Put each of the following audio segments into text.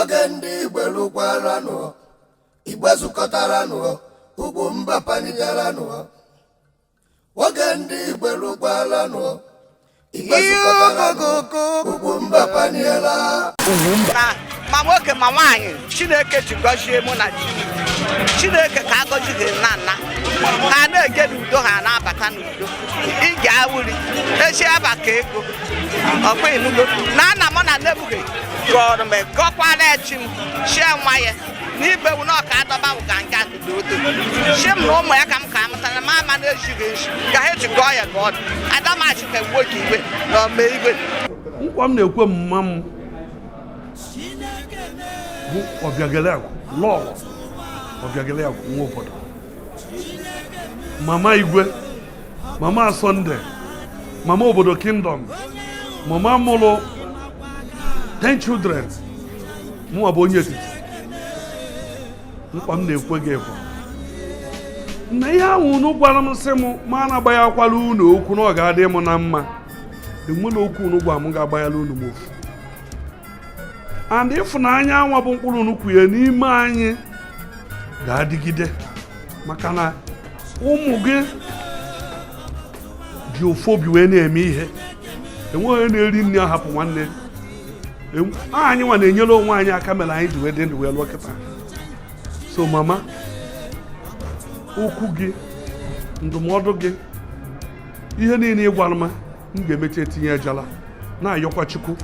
Ogendi Igwe lukwarano, Igwe zukotarano, UGWUMBA panigarano. Ogendi Igwe lukwarano, Igwe zukotarano, UGWUMBA paniela. Mamoke mawanyi, Chineke chigozie mu na Chineke ka agozige nana. Ha na-ege n'udo ha na-abata n'udo. Ị ga-awuli, echi abaka ego. Ọkwa inugo. Na nna m na nebuge gọrọ me gọkwara echi m shie nwaye. N'ibe wu na ọka adọba ganga n'udo. Shie m na ụmụ ya ka m ka amụtara ma ama na-ejighị eji. Ka ha ji gọọ ya gọọ. Adamachi ka nwoke Igwe na ome Igwe. Nkwa m na-ekwe mma m bụ Obiageleakụ Lolo Rebecca Nwobodo, Mama Igwe, Mama Sunday, Mama Obodo Kingdom, Mama Molo, 10 children. Mụ abụ onye etiti. Nkwa m na-ekwe gị bụ na ihe ahụ unu gwara m sị m ma na-agbayakwala unu okwu na ọ ga-adị m na mma. Enwela okwu unu gwa m ga-agbayala unu m ofu. And ịfụnanya anwa bụ mkpụrụ unu kwuye n'ime anyị ga-adịgide maka na ụmụ gị ji ofu obi wee na-eme ihe. Enweghị na-eri nri ahapụ nwanne. Anyị nwa na-enyere onwe anyị aka mere anyị ji wee dị ndụ wee lụọ kịta. So mama, okwu gị, ndụmọdụ gị, ihe niile ị gwara m ga-emecha etinye ejala na-ayọkwa Chukwu.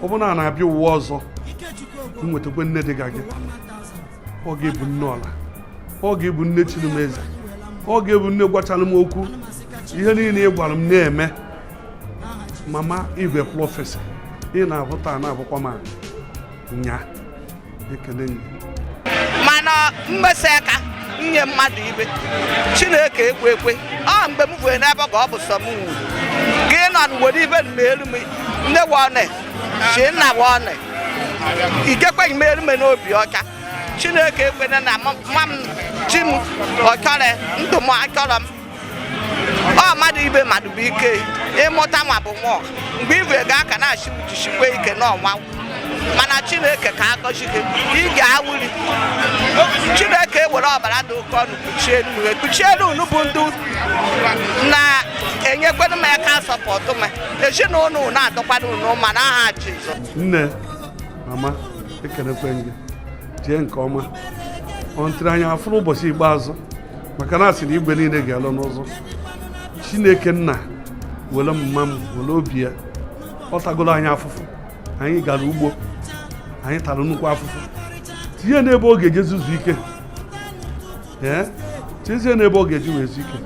Ọ bụ na na-abịa ụwa ọzọ nwetakwa nne dị gị. Ọ ga-ebu nne ọla, ọ ga-ebu nne Chinemeze, ọ ga-ebu nne gwachala m okwu. Ihe niile ị gwara m na-eme. Mama Igwe prọfesọ ị na-abụta na-abụkwa ma nya ekele nye mana mmesi aka nye mmadụ ibe Chineke ekwe ọ mgbe m fue n'ebe ka ọ bụ sọ m gị nọ n'were ibe n'elu m nne wone chi nna wone ikekwe meru m n'obi ọcha Chineke ekwe na mam chi m ọchọrọ ndụ m achọrọ m ọ mmadụ ibe mmadụ bụ ike ịmụta nwa bụ mmụọ mgbe Igwe ga-aka na-achị ujichikwe ike n'ọnwa mana Chineke ka agọzi gị ị ga-awuli Chineke ewere ọbara dị oke ọnụ kpuchie unu bụ ndị na-enyekwenu m aka sọpọtụ m ezinụlọ na-adọkwado unu ma n'aha Jizọs. Nne mama ekelekwe gị jee nke ọma ọ ntịrị anya afụrụ ụbọchị ikpeazụ maka na asị na igwe niile ga-alụ n'ụzọ. Chineke nna were mma m were obi ya ọ tagoro anyị afụfụ. Anyị gara ugbo anyị tara nnukwu afụfụ tinye n'ebe ọ ga-eje zuzu ike tinye n'ebe ọ ga-eji wee zu ike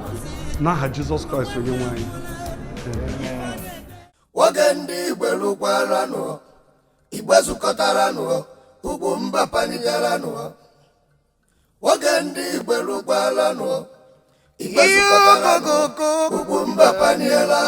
n'aha Jizọs Kraịst onye nwe anyị. Ogendi Igwe lukwarano, Igwe zukotarano, UGWUMBA panigarano. Ogendi Igwe lukwarano, Igwe zukotarano, UGWUMBA paniela.